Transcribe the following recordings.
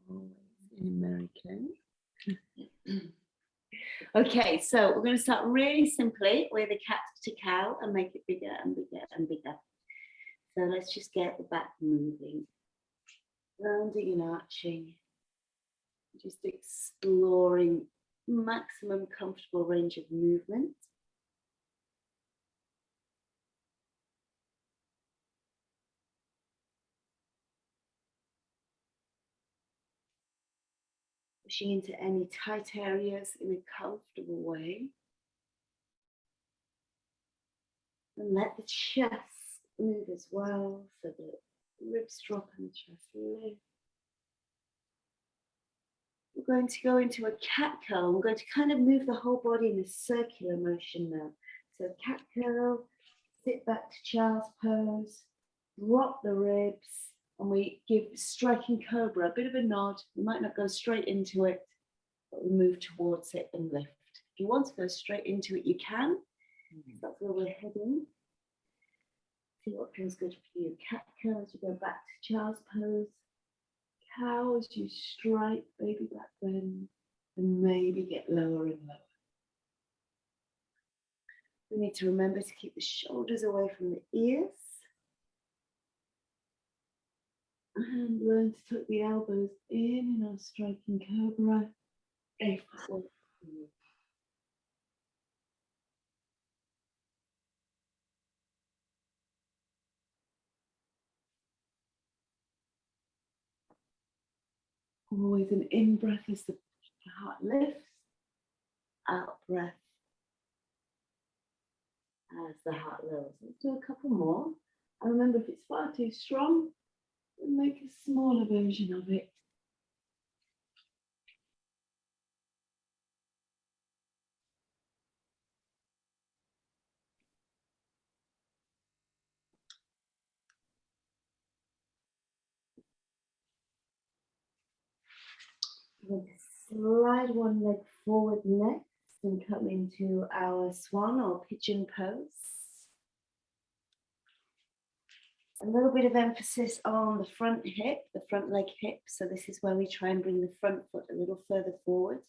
Always American. Okay, so we're going to start really simply with a cat to cow and make it bigger and bigger and bigger. So let's just get the back moving, rounding and arching, just exploring maximum comfortable range of movement. Pushing into any tight areas in a comfortable way. And let the chest move as well, so the ribs drop and the chest lift. We're going to go into a cat curl. We're going to kind of move the whole body in a circular motion now. So cat curl, sit back to child's pose, drop the ribs, and we give striking cobra a bit of a nod. We might not go straight into it, but we move towards it and lift. If you want to go straight into it, you can. That's where we're heading. See what feels good for you. Cat curl as you go back to child's pose. Cow as you strike, baby back bend, and maybe get lower and lower. We need to remember to keep the shoulders away from the ears. And learn to tuck the elbows in our striking cobra. If so. Always an in breath as the heart lifts, out breath as the heart lowers. Let's do a couple more. And remember, if it's far too strong, make a smaller version of it. We'll slide one leg forward next and come into our swan or pigeon pose. A little bit of emphasis on the front hip, the front leg hip. So this is where we try and bring the front foot a little further forward.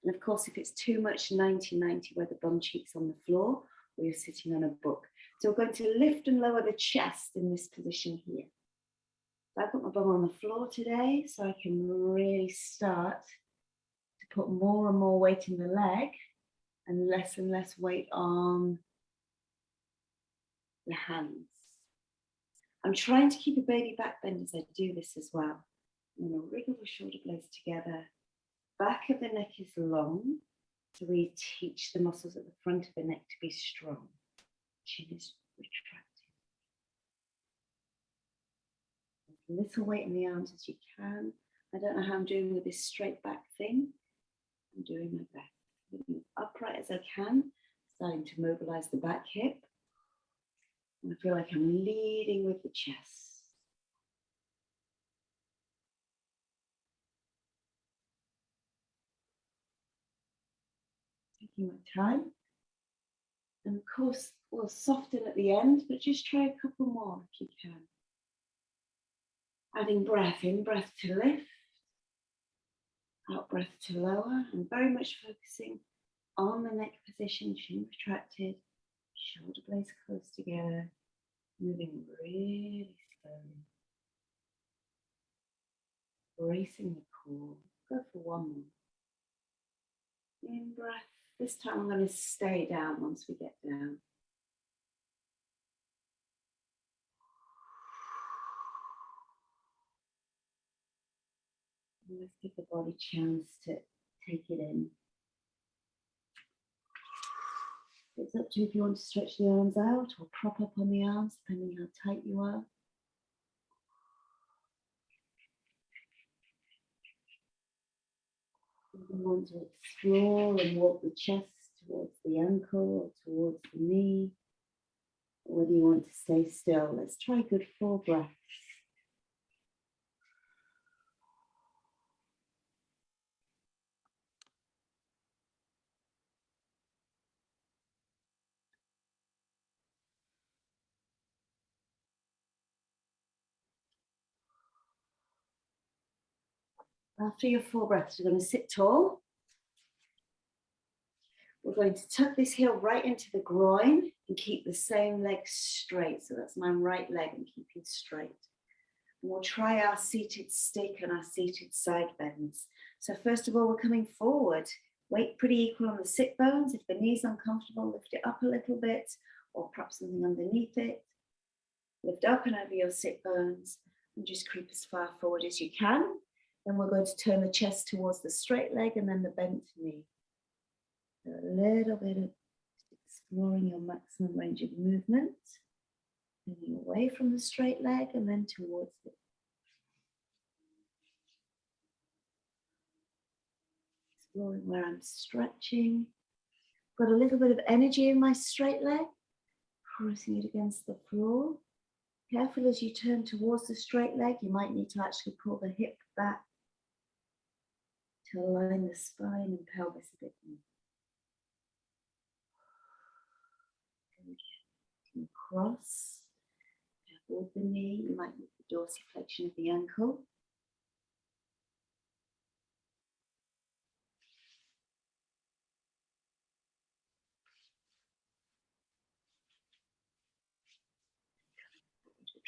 And of course, if it's too much, 90-90, where the bum cheek's on the floor or you're sitting on a book. So we're going to lift and lower the chest in this position here. I've got my bum on the floor today, so I can really start to put more and more weight in the leg and less weight on the hands. I'm trying to keep a baby back bend as I do this as well. I'm going to wriggle the shoulder blades together. Back of the neck is long, so we teach the muscles at the front of the neck to be strong. Chin is retracted. As little weight in the arms as you can. I don't know how I'm doing with this straight back thing. I'm doing my best. Moving as upright as I can, starting to mobilize the back hip. And I feel like I'm leading with the chest. Taking my time. And of course, we'll soften at the end, but just try a couple more if you can. Adding breath in, breath to lift. Out breath to lower. And very much focusing on the neck position, chin retracted, shoulder blades close together. Moving really slowly. Bracing the core. Go for one more. In breath. This time I'm going to stay down once we get down. And let's give the body a chance to take it in. It's up to you if you want to stretch the arms out or prop up on the arms, depending how tight you are. If you want to explore and walk the chest towards the ankle or towards the knee, or whether you want to stay still, let's try good 4 breaths. After your 4 breaths, we're going to sit tall. We're going to tuck this heel right into the groin and keep the same leg straight. So that's my right leg and keep it straight. And we'll try our seated stick and our seated side bends. So first of all, we're coming forward. Weight pretty equal on the sit bones. If the knee's uncomfortable, lift it up a little bit, or perhaps something underneath it. Lift up and over your sit bones and just creep as far forward as you can. Then we're going to turn the chest towards the straight leg and then the bent knee. So a little bit of exploring your maximum range of movement. Moving away from the straight leg and then towards it. Exploring where I'm stretching. Got a little bit of energy in my straight leg. Pressing it against the floor. Careful as you turn towards the straight leg, you might need to actually pull the hip back to align the spine and pelvis a bit more. Cross, with the knee, you might need the dorsiflexion of the ankle.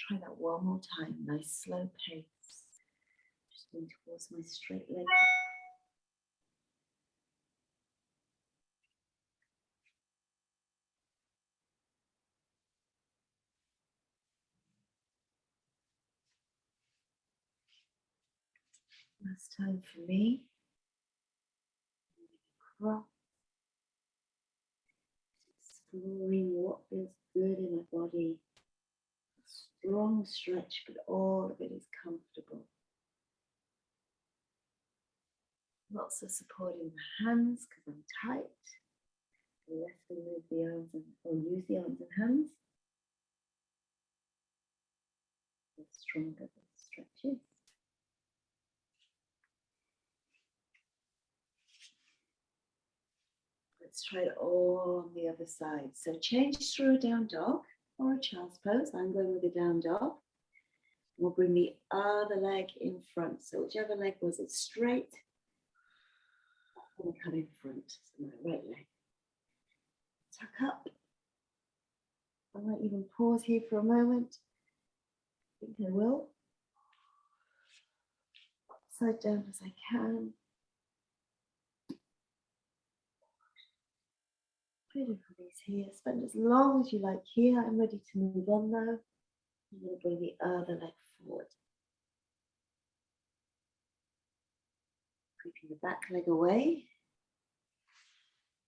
Try that one more time, nice slow pace. Just going towards my straight leg. Last time for me. Cross. Exploring what feels good in my body. Strong stretch, but all of it is comfortable. Lots of support in the hands because I'm tight. The less we move the arms or use the arms and hands, the stronger the stretch is. Let's try it all on the other side. So change through a down dog or a child's pose. I'm going with a down dog. We'll bring the other leg in front. So whichever leg was it straight, I'm going to cut in front. So my right leg. Tuck up. I might even pause here for a moment. I think I will. Upside down as I can. Pretty release here. Spend as long as you like here. I'm ready to move on now. I'm going to bring the other leg forward. Creeping the back leg away.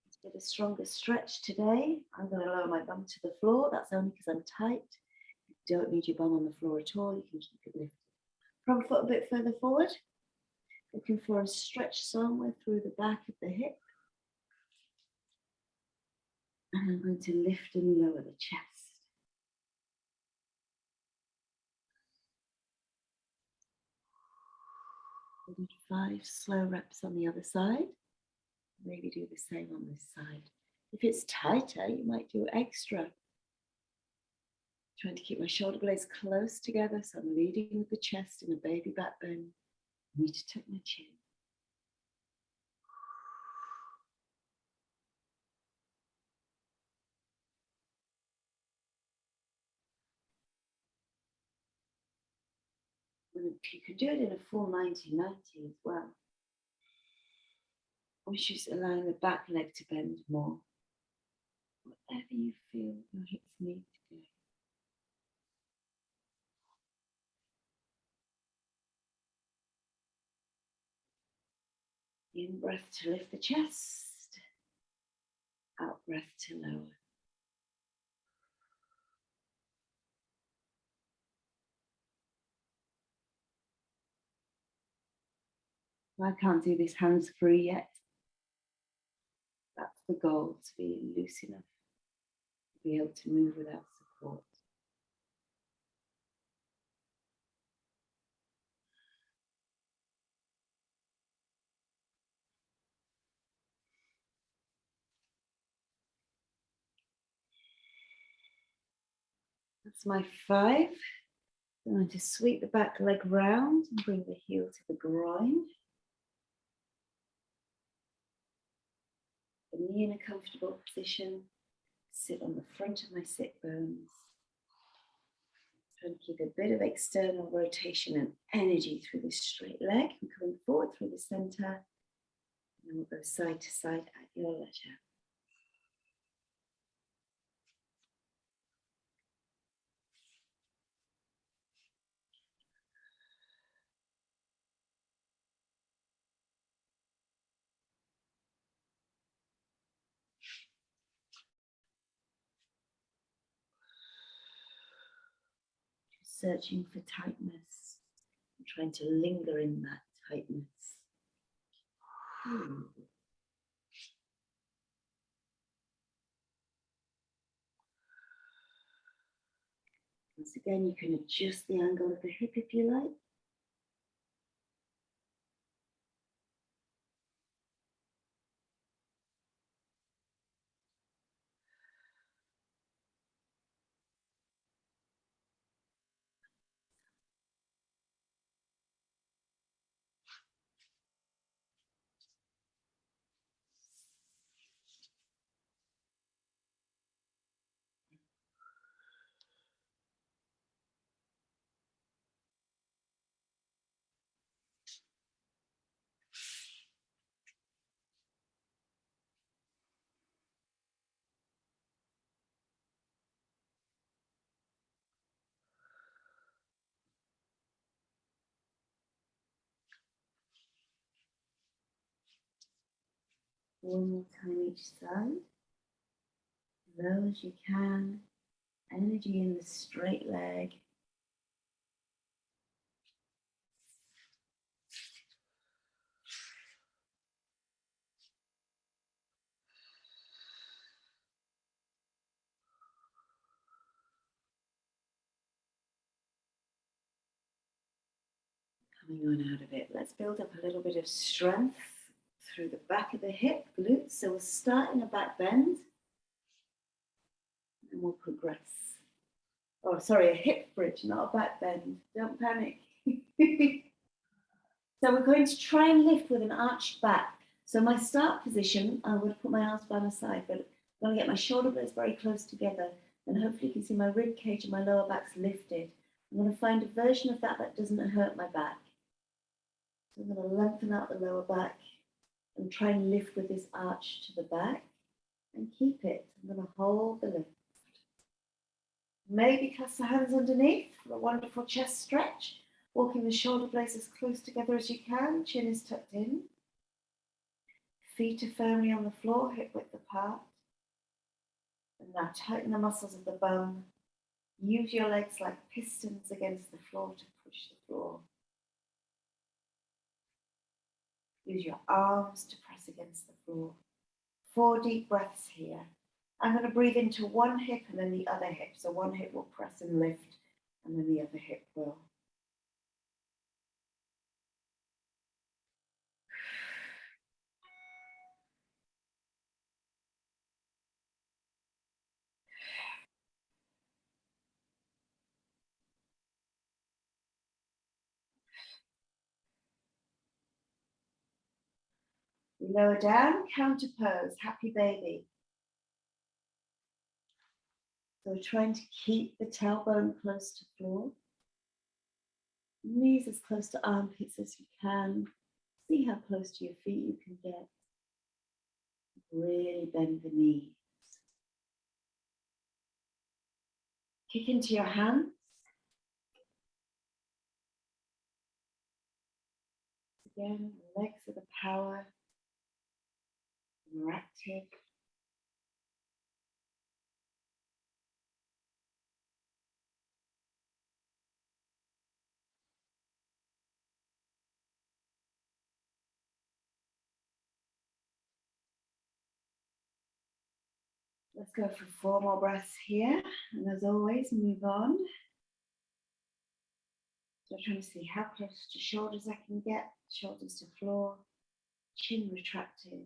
Let's get a stronger stretch today. I'm going to lower my bum to the floor. That's only because I'm tight. You don't need your bum on the floor at all. You can keep it lifted. Front foot a bit further forward. Looking for a stretch somewhere through the back of the hip. And I'm going to lift and lower the chest. We did 5 slow reps on the other side. Maybe do the same on this side. If it's tighter, you might do extra. Trying to keep my shoulder blades close together, so I'm leading with the chest in a baby back bend. I need to tuck my chin. You can do it in a full 90-90 as well. Or just allowing the back leg to bend more. Whatever you feel your hips need to do. In breath to lift the chest. Out breath to lower. I can't do this hands free yet. That's the goal, to be loose enough to be able to move without support. That's my 5. I'm going to sweep the back leg round and bring the heel to the groin. the knee in a comfortable position, sit on the front of my sit bones. Trying to keep a bit of external rotation and energy through this straight leg. I'm coming forward through the center. And then we'll go side to side at your leisure. Searching for tightness. I'm trying to linger in that tightness. Once again, you can adjust the angle of the hip if you like. One more time each side. Low as you can. Energy in the straight leg. Coming on out of it. Let's build up a little bit of strength through the back of the hip, glutes. So we'll start in a back bend and we'll progress. Oh, sorry, a hip bridge, not a back bend. Don't panic. So we're going to try and lift with an arched back. So my start position, I'm going to put my arms by my side, but I'm going to get my shoulder blades very close together. And hopefully you can see my rib cage and my lower back's lifted. I'm going to find a version of that that doesn't hurt my back. So I'm going to lengthen out the lower back and try and lift with this arch to the back and keep it. I'm going to hold the lift. Maybe clasp the hands underneath for a wonderful chest stretch. Walking the shoulder blades as close together as you can. Chin is tucked in. Feet are firmly on the floor, hip width apart. And now tighten the muscles of the bum. Use your legs like pistons against the floor to push the floor. Use your arms to press against the floor. 4 deep breaths here. I'm going to breathe into one hip and then the other hip. So one hip will press and lift, and then the other hip will. We lower down, counter pose, happy baby. So we're trying to keep the tailbone close to floor. Knees as close to armpits as you can. See how close to your feet you can get. Really bend the knees. Kick into your hands. Again, legs are the power. You're active. Let's go for 4 more breaths here. And as always, move on. So I'm trying to see how close to shoulders I can get. Shoulders to floor. Chin retracted.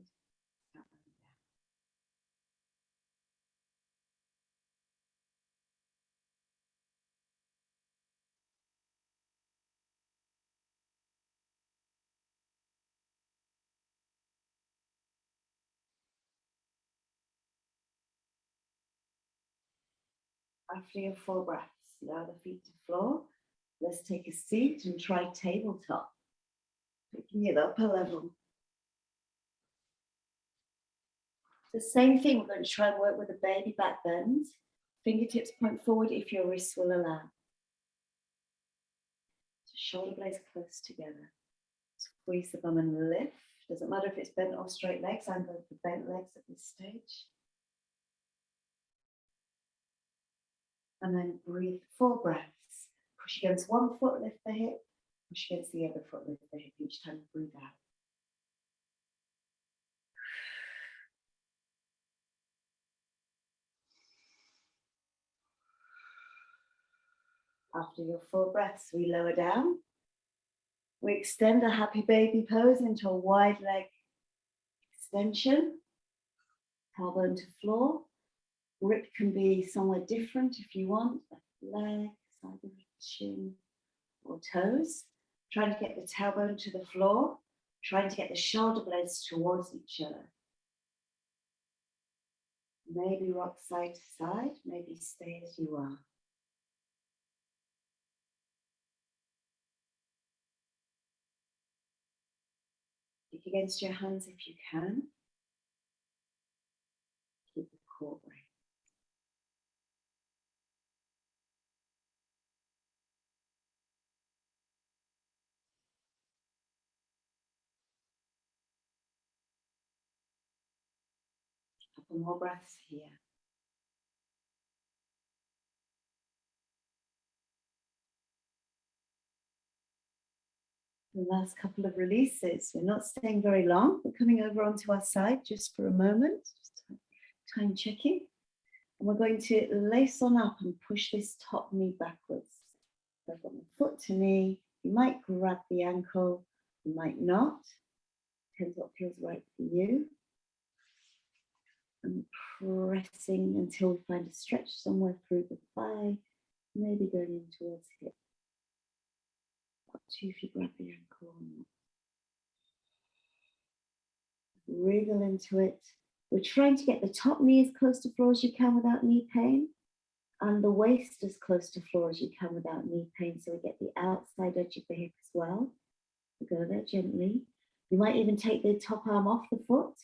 After your 4 breaths, lower the feet to floor. Let's take a seat and try tabletop. Picking it up a level. The same thing, we're going to try and work with a baby back bend. Fingertips point forward if your wrists will allow. So shoulder blades close together. Squeeze the bum and lift. Doesn't matter if it's bent or straight legs. I'm going for bent legs at this stage. And then breathe 4 breaths. Push against one foot, lift the hip. Push against the other foot, lift the hip. Each time breathe out. After your 4 breaths, we lower down. We extend a happy baby pose into a wide leg extension. Tailbone to floor. Grip can be somewhere different if you want. Leg, side of the shin, or toes. Trying to get the tailbone to the floor. Trying to get the shoulder blades towards each other. Maybe rock side to side. Maybe stay as you are. Kick against your hands if you can. Keep the core breath. Couple more breaths here. The last couple of releases. We're not staying very long. We're coming over onto our side just for a moment. Just time checking. And we're going to lace on up and push this top knee backwards. So from foot to knee, you might grab the ankle, you might not. Depends what feels right for you. And pressing until we find a stretch somewhere through the thigh, maybe going in towards hip. Up to you if you grab the ankle or not. Wriggle into it. We're trying to get the top knee as close to floor as you can without knee pain, and the waist as close to floor as you can without knee pain, so we get the outside edge of the hip as well. So go there gently. You might even take the top arm off the foot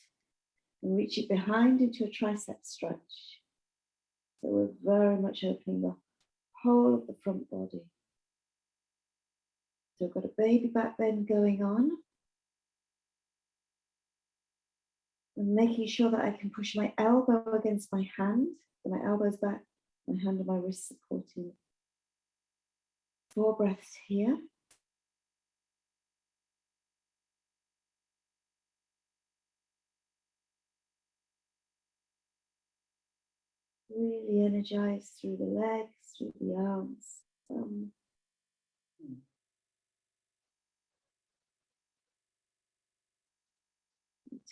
and reach it behind into a tricep stretch. So we're very much opening the whole of the front body. So I've got a baby back bend going on. And making sure that I can push my elbow against my hand. So my elbow's back, my hand and my wrist supporting. 4 breaths here. Really energize through the legs, through the arms.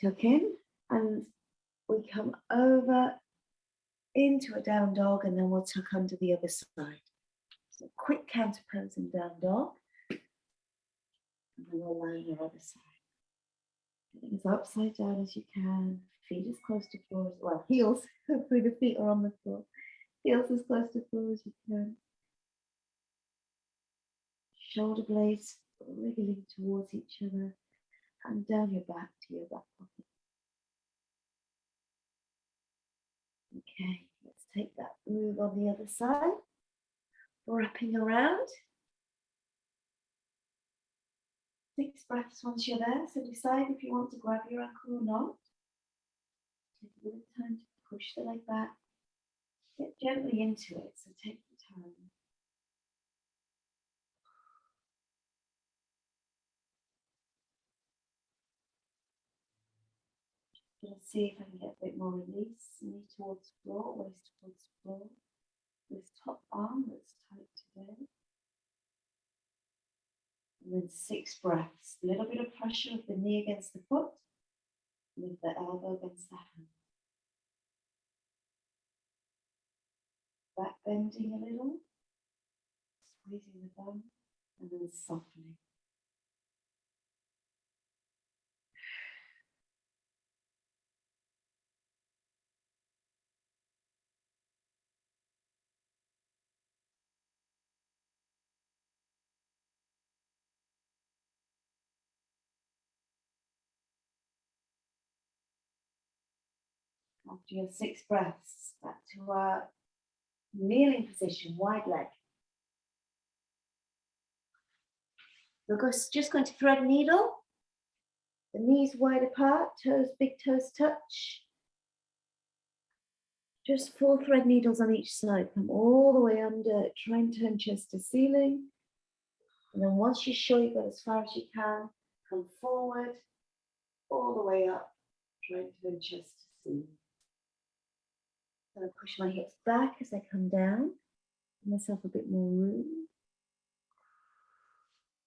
Tuck in, and we come over into a down dog, and then we'll tuck under the other side. So quick counter pose in down dog, and then we'll lie on your other side. Getting as upside down as you can, feet as close to floor as well. Heels, hopefully the feet are on the floor. Heels as close to floor as you can. Shoulder blades wriggling towards each other, and down your back to your back pocket. Okay, let's take that move on the other side. Wrapping around. 6 breaths once you're there. So decide if you want to grab your ankle or not. Take a little time to push the leg back. Get gently into it, so take the time. Gonna see if I can get a bit more release. Knee towards floor, waist towards floor. This top arm that's tight today. And then 6 breaths. A little bit of pressure with the knee against the foot, with the elbow against the hand. Back bending a little, squeezing the bum, and then softening. After your 6 breaths, back to our kneeling position, wide leg. We're just going to thread needle. The knees wide apart, toes, big toes touch. Just 4 thread needles on each side. Come all the way under. Try and turn chest to ceiling. And then once you're sure you've got as far as you can, come forward, all the way up. Try and turn chest to ceiling. I'm going to push my hips back as I come down. Give myself a bit more room.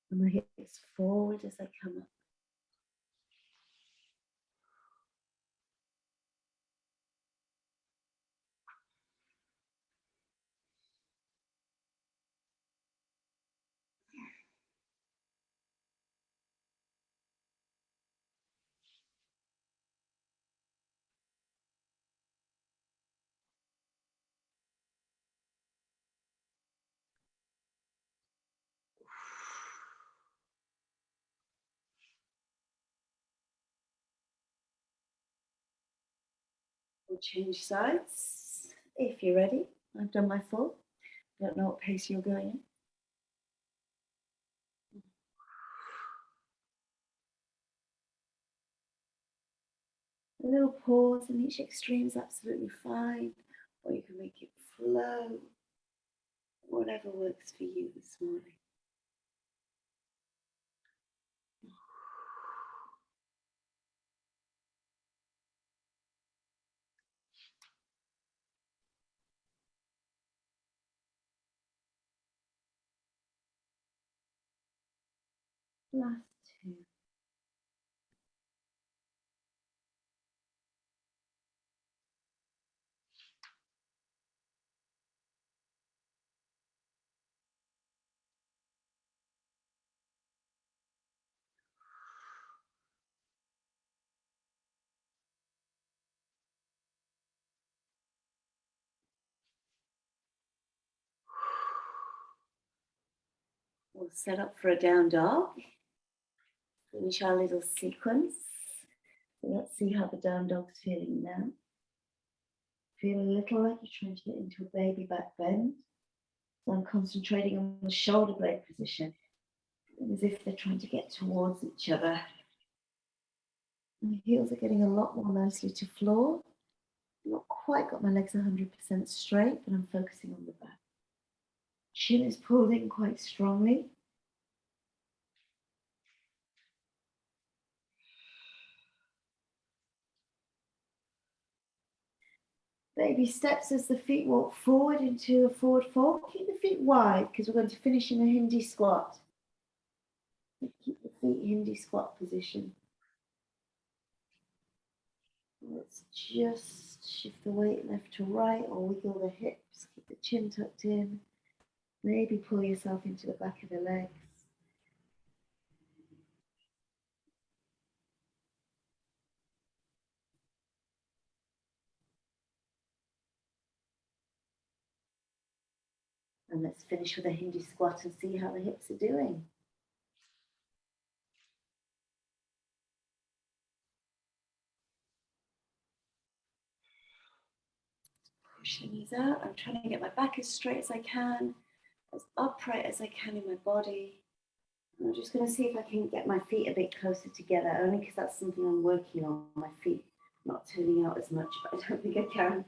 And my hips forward as I come up. We'll change sides if you're ready. I've done my full. Don't know what pace you're going in. A little pause in each extreme is absolutely fine, or you can make it flow, whatever works for you this morning. Last 2. We'll set up for a down dog. Finish our little sequence. So let's see how the down dog's feeling now. Feel a little like you're trying to get into a baby back bend. So I'm concentrating on the shoulder blade position, as if they're trying to get towards each other. My heels are getting a lot more nicely to floor. Not quite got my legs 100% straight, but I'm focusing on the back. Chin is pulled in quite strongly. Baby steps as the feet walk forward into a forward fold. Keep the feet wide because we're going to finish in a Hindi squat. Keep the feet Hindi squat position. Let's just shift the weight left to right or wiggle the hips. Keep the chin tucked in. Maybe pull yourself into the back of the legs. And let's finish with a Hindi squat and see how the hips are doing. Push the knees out. I'm trying to get my back as straight as I can, as upright as I can in my body. And I'm just going to see if I can get my feet a bit closer together, only because that's something I'm working on, my feet not turning out as much, but I don't think I can.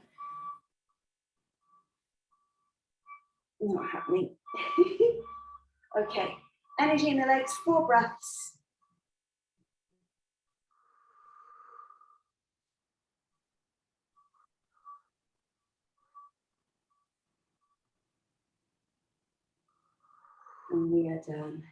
Not happening. Okay, energy in the legs, 4 breaths. And we are done.